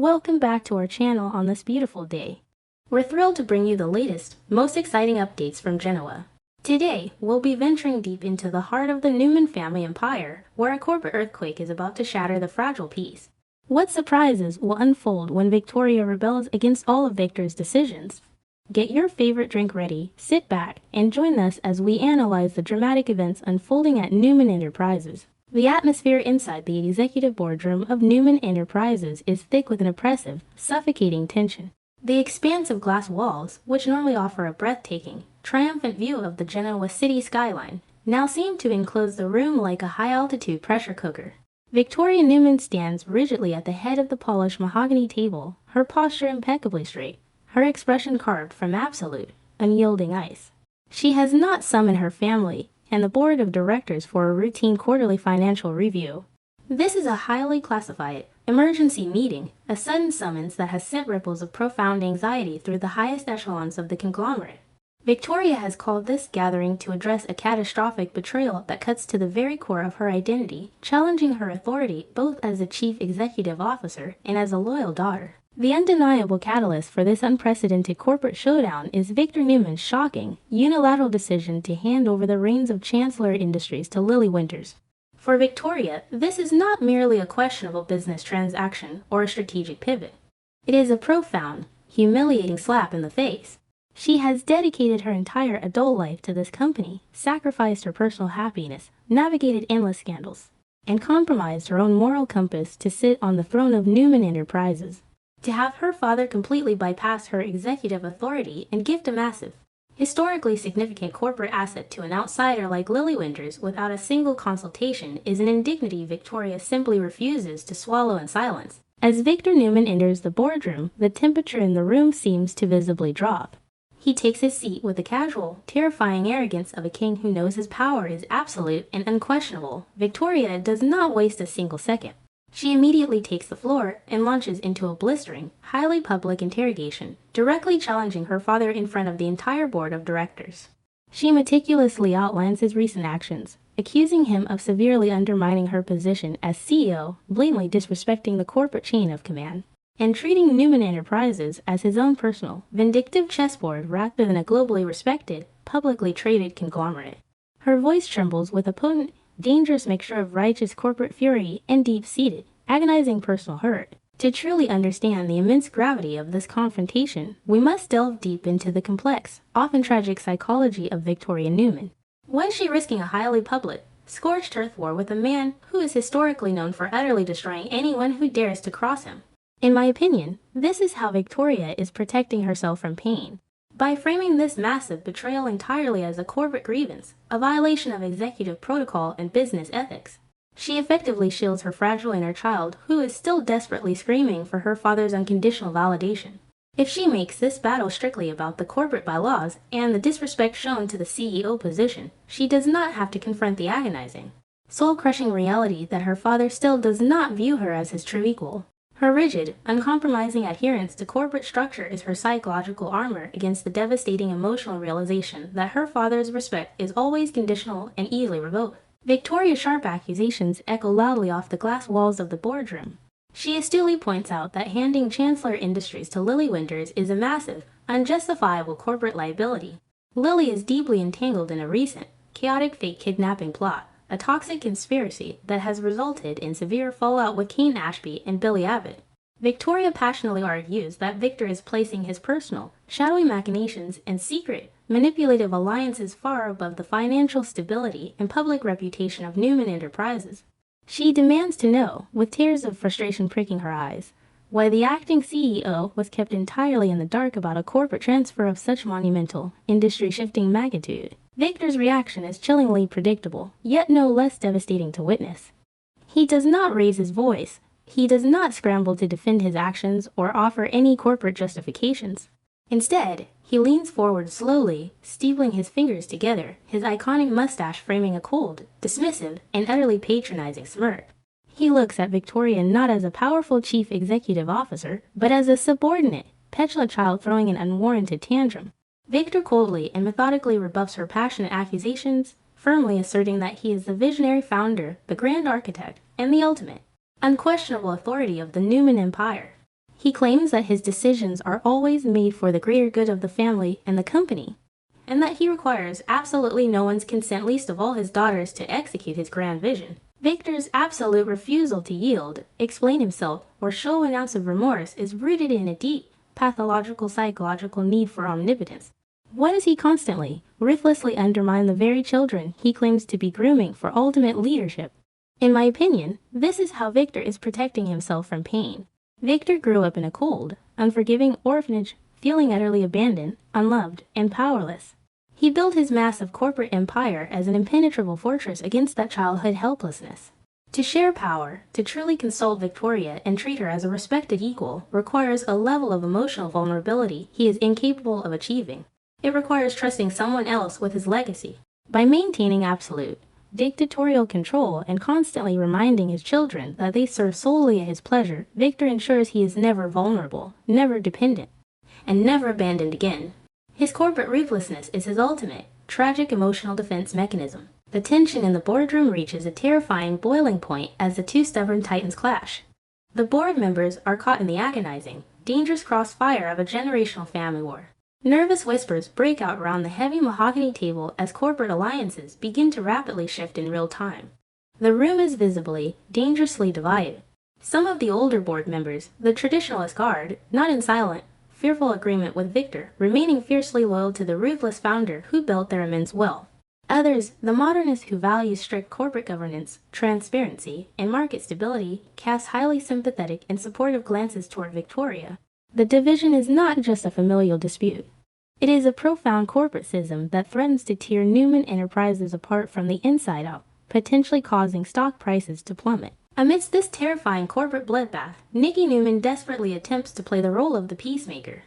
Welcome back to our channel on this beautiful day. We're thrilled to bring you the latest, most exciting updates from Genoa. Today, we'll be venturing deep into the heart of the Newman family empire, where a corporate earthquake is about to shatter the fragile peace. What surprises will unfold when Victoria rebels against all of Victor's decisions? Get your favorite drink ready, sit back, and join us as we analyze the dramatic events unfolding at Newman Enterprises. The atmosphere inside the executive boardroom of Newman Enterprises is thick with an oppressive, suffocating tension. The expansive glass walls, which normally offer a breathtaking, triumphant view of the Genoa City skyline, now seem to enclose the room like a high-altitude pressure cooker. Victoria Newman stands rigidly at the head of the polished mahogany table, her posture impeccably straight, her expression carved from absolute, unyielding ice. She has not summoned her family and the board of directors for a routine quarterly financial review. This is a highly classified, emergency meeting, a sudden summons that has sent ripples of profound anxiety through the highest echelons of the conglomerate. Victoria has called this gathering to address a catastrophic betrayal that cuts to the very core of her identity, challenging her authority both as a chief executive officer and as a loyal daughter. The undeniable catalyst for this unprecedented corporate showdown is Victor Newman's shocking, unilateral decision to hand over the reins of Chancellor Industries to Lily Winters. For Victoria, this is not merely a questionable business transaction or a strategic pivot. It is a profound, humiliating slap in the face. She has dedicated her entire adult life to this company, sacrificed her personal happiness, navigated endless scandals, and compromised her own moral compass to sit on the throne of Newman Enterprises. To have her father completely bypass her executive authority and gift a massive, historically significant corporate asset to an outsider like Lily Winters without a single consultation is an indignity Victoria simply refuses to swallow in silence. As Victor Newman enters the boardroom, the temperature in the room seems to visibly drop. He takes his seat with the casual, terrifying arrogance of a king who knows his power is absolute and unquestionable. Victoria does not waste a single second. She immediately takes the floor and launches into a blistering, highly public interrogation, directly challenging her father in front of the entire board of directors. She meticulously outlines his recent actions, accusing him of severely undermining her position as CEO, blatantly disrespecting the corporate chain of command, and treating Newman Enterprises as his own personal, vindictive chessboard rather than a globally respected, publicly traded conglomerate. Her voice trembles with a potent, dangerous mixture of righteous corporate fury and deep-seated, agonizing personal hurt. To truly understand the immense gravity of this confrontation, we must delve deep into the complex, often tragic psychology of Victoria Newman. Was she risking a highly public, scorched earth war with a man who is historically known for utterly destroying anyone who dares to cross him? In my opinion, this is how Victoria is protecting herself from pain. By framing this massive betrayal entirely as a corporate grievance, a violation of executive protocol and business ethics, she effectively shields her fragile inner child who is still desperately screaming for her father's unconditional validation. If she makes this battle strictly about the corporate bylaws and the disrespect shown to the CEO position, she does not have to confront the agonizing, soul-crushing reality that her father still does not view her as his true equal. Her rigid, uncompromising adherence to corporate structure is her psychological armor against the devastating emotional realization that her father's respect is always conditional and easily revoked. Victoria's sharp accusations echo loudly off the glass walls of the boardroom. She astutely points out that handing Chancellor Industries to Lily Winters is a massive, unjustifiable corporate liability. Lily is deeply entangled in a recent, chaotic fake kidnapping plot, a toxic conspiracy that has resulted in severe fallout with Kane Ashby and Billy Abbott. Victoria passionately argues that Victor is placing his personal, shadowy machinations and secret, manipulative alliances far above the financial stability and public reputation of Newman Enterprises. She demands to know, with tears of frustration pricking her eyes, why the acting CEO was kept entirely in the dark about a corporate transfer of such monumental, industry-shifting magnitude. Victor's reaction is chillingly predictable, yet no less devastating to witness. He does not raise his voice. He does not scramble to defend his actions or offer any corporate justifications. Instead, he leans forward slowly, steepling his fingers together, his iconic mustache framing a cold, dismissive, and utterly patronizing smirk. He looks at Victoria not as a powerful chief executive officer, but as a subordinate, petulant child throwing an unwarranted tantrum. Victor coldly and methodically rebuffs her passionate accusations, firmly asserting that he is the visionary founder, the grand architect, and the ultimate, unquestionable authority of the Newman Empire. He claims that his decisions are always made for the greater good of the family and the company, and that he requires absolutely no one's consent, least of all his daughters, to execute his grand vision. Victor's absolute refusal to yield, explain himself, or show an ounce of remorse is rooted in a deep, pathological psychological need for omnipotence. Why does he constantly, ruthlessly undermine the very children he claims to be grooming for ultimate leadership? In my opinion, this is how Victor is protecting himself from pain. Victor grew up in a cold, unforgiving orphanage, feeling utterly abandoned, unloved, and powerless. He built his massive corporate empire as an impenetrable fortress against that childhood helplessness. To share power, to truly console Victoria and treat her as a respected equal, requires a level of emotional vulnerability he is incapable of achieving. It requires trusting someone else with his legacy. By maintaining absolute, dictatorial control and constantly reminding his children that they serve solely at his pleasure, Victor ensures he is never vulnerable, never dependent, and never abandoned again. His corporate ruthlessness is his ultimate, tragic emotional defense mechanism. The tension in the boardroom reaches a terrifying boiling point as the two stubborn titans clash. The board members are caught in the agonizing, dangerous crossfire of a generational family war. Nervous whispers break out around the heavy mahogany table as corporate alliances begin to rapidly shift in real time. The room is visibly, dangerously divided. Some of the older board members, the traditionalist guard, not in silent, fearful agreement with Victor, remaining fiercely loyal to the ruthless founder who built their immense wealth. Others, the modernists who value strict corporate governance, transparency, and market stability, cast highly sympathetic and supportive glances toward Victoria. The division is not just a familial dispute. It is a profound corporate schism that threatens to tear Newman Enterprises apart from the inside out, potentially causing stock prices to plummet. Amidst this terrifying corporate bloodbath, Nikki Newman desperately attempts to play the role of the peacemaker.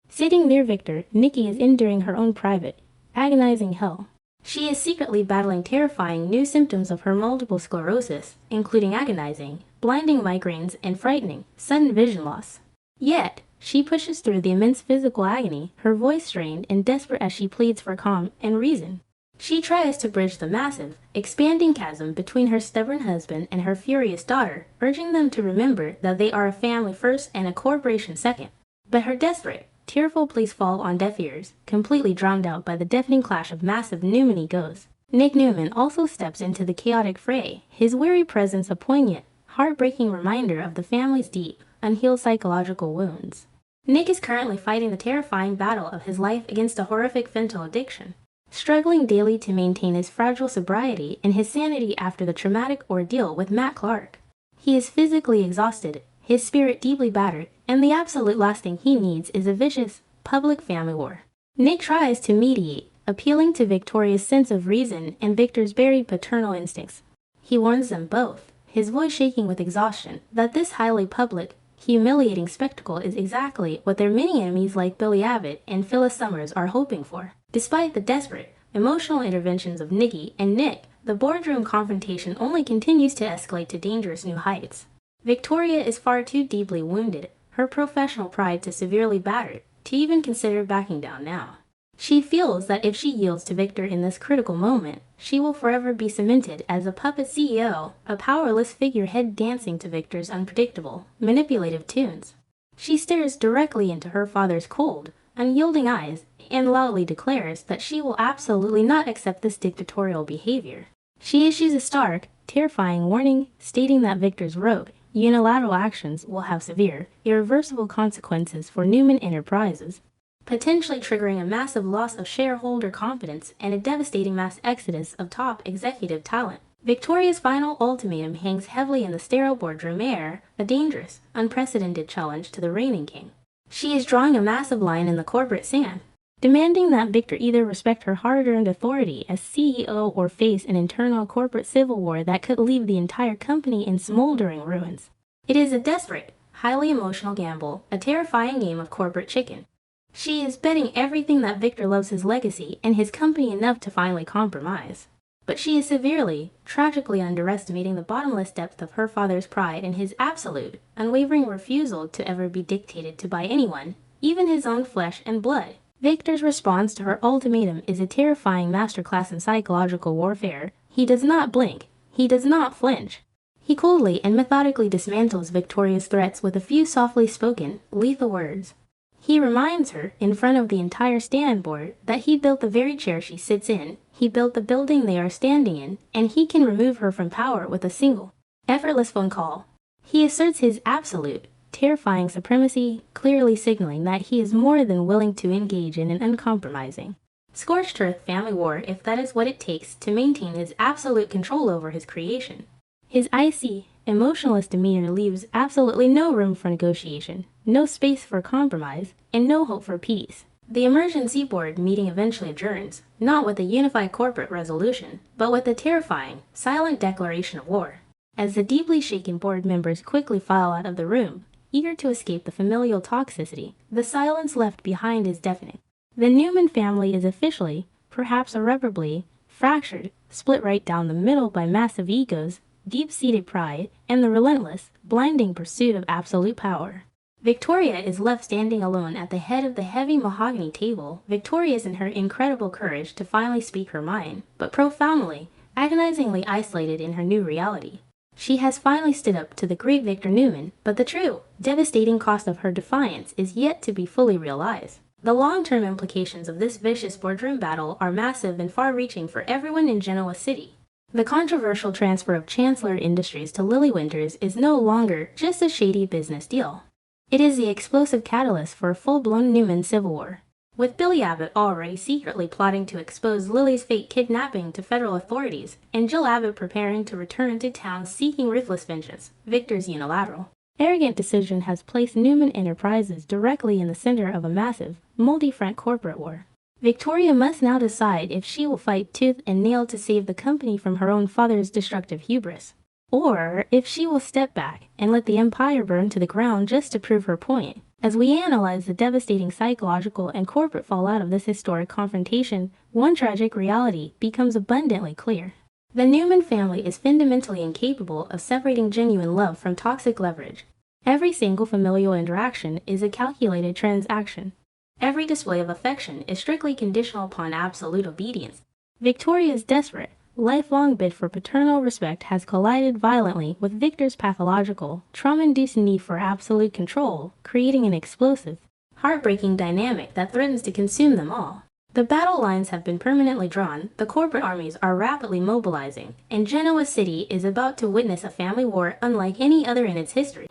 Sitting near Victor, Nikki is enduring her own private, agonizing hell. She is secretly battling terrifying new symptoms of her multiple sclerosis, including agonizing, blinding migraines, and frightening, sudden vision loss. Yet, she pushes through the immense physical agony, her voice strained and desperate as she pleads for calm and reason. She tries to bridge the massive, expanding chasm between her stubborn husband and her furious daughter, urging them to remember that they are a family first and a corporation second. But her desperate, tearful pleas fall on deaf ears, completely drowned out by the deafening clash of massive Newman egos. Nick Newman also steps into the chaotic fray, his weary presence a poignant, heartbreaking reminder of the family's deep, unhealed psychological wounds. Nick is currently fighting the terrifying battle of his life against a horrific fentanyl addiction, struggling daily to maintain his fragile sobriety and his sanity after the traumatic ordeal with Matt Clark. He is physically exhausted, his spirit deeply battered, and the absolute last thing he needs is a vicious, public family war. Nick tries to mediate, appealing to Victoria's sense of reason and Victor's buried paternal instincts. He warns them both, his voice shaking with exhaustion, that this highly public, humiliating spectacle is exactly what their many enemies like Billy Abbott and Phyllis Summers are hoping for. Despite the desperate, emotional interventions of Nikki and Nick, the boardroom confrontation only continues to escalate to dangerous new heights. Victoria is far too deeply wounded, her professional pride too severely battered, to even consider backing down now. She feels that if she yields to Victor in this critical moment, she will forever be cemented as a puppet CEO, a powerless figurehead dancing to Victor's unpredictable, manipulative tunes. She stares directly into her father's cold, unyielding eyes, and loudly declares that she will absolutely not accept this dictatorial behavior. She issues a stark, terrifying warning, stating that Victor's rogue, unilateral actions will have severe, irreversible consequences for Newman Enterprises, potentially triggering a massive loss of shareholder confidence and a devastating mass exodus of top executive talent. Victoria's final ultimatum hangs heavily in the sterile boardroom air, a dangerous, unprecedented challenge to the reigning king. She is drawing a massive line in the corporate sand, demanding that Victor either respect her hard-earned authority as CEO or face an internal corporate civil war that could leave the entire company in smoldering ruins. It is a desperate, highly emotional gamble, a terrifying game of corporate chicken. She is betting everything that Victor loves his legacy and his company enough to finally compromise. But she is severely, tragically underestimating the bottomless depth of her father's pride and his absolute, unwavering refusal to ever be dictated to by anyone, even his own flesh and blood. Victor's response to her ultimatum is a terrifying masterclass in psychological warfare. He does not blink. He does not flinch. He coldly and methodically dismantles Victoria's threats with a few softly spoken, lethal words. He reminds her, in front of the entire stand board, that he built the very chair she sits in, he built the building they are standing in, and he can remove her from power with a single, effortless phone call. He asserts his absolute, terrifying supremacy, clearly signaling that he is more than willing to engage in an uncompromising, scorched earth family war if that is what it takes to maintain his absolute control over his creation. His icy, emotionless demeanor leaves absolutely no room for negotiation, no space for compromise, and no hope for peace. The emergency board meeting eventually adjourns, not with a unified corporate resolution, but with a terrifying, silent declaration of war. As the deeply shaken board members quickly file out of the room, eager to escape the familial toxicity, the silence left behind is deafening. The Newman family is officially, perhaps irreparably, fractured, split right down the middle by massive egos, deep-seated pride, and the relentless, blinding pursuit of absolute power. Victoria is left standing alone at the head of the heavy mahogany table, victorious in her incredible courage to finally speak her mind, but profoundly, agonizingly isolated in her new reality. She has finally stood up to the great Victor Newman, but the true, devastating cost of her defiance is yet to be fully realized. The long-term implications of this vicious boardroom battle are massive and far-reaching for everyone in Genoa City. The controversial transfer of Chancellor Industries to Lily Winters is no longer just a shady business deal. It is the explosive catalyst for a full-blown Newman civil war. With Billy Abbott already secretly plotting to expose Lily's fake kidnapping to federal authorities, and Jill Abbott preparing to return to town seeking ruthless vengeance, Victor's unilateral, arrogant decision has placed Newman Enterprises directly in the center of a massive, multi-front corporate war. Victoria must now decide if she will fight tooth and nail to save the company from her own father's destructive hubris, or if she will step back and let the empire burn to the ground just to prove her point. As we analyze the devastating psychological and corporate fallout of this historic confrontation, one tragic reality becomes abundantly clear. The Newman family is fundamentally incapable of separating genuine love from toxic leverage. Every single familial interaction is a calculated transaction. Every display of affection is strictly conditional upon absolute obedience. Victoria's desperate, lifelong bid for paternal respect has collided violently with Victor's pathological, trauma-induced need for absolute control, creating an explosive, heartbreaking dynamic that threatens to consume them all. The battle lines have been permanently drawn, the corporate armies are rapidly mobilizing, and Genoa City is about to witness a family war unlike any other in its history.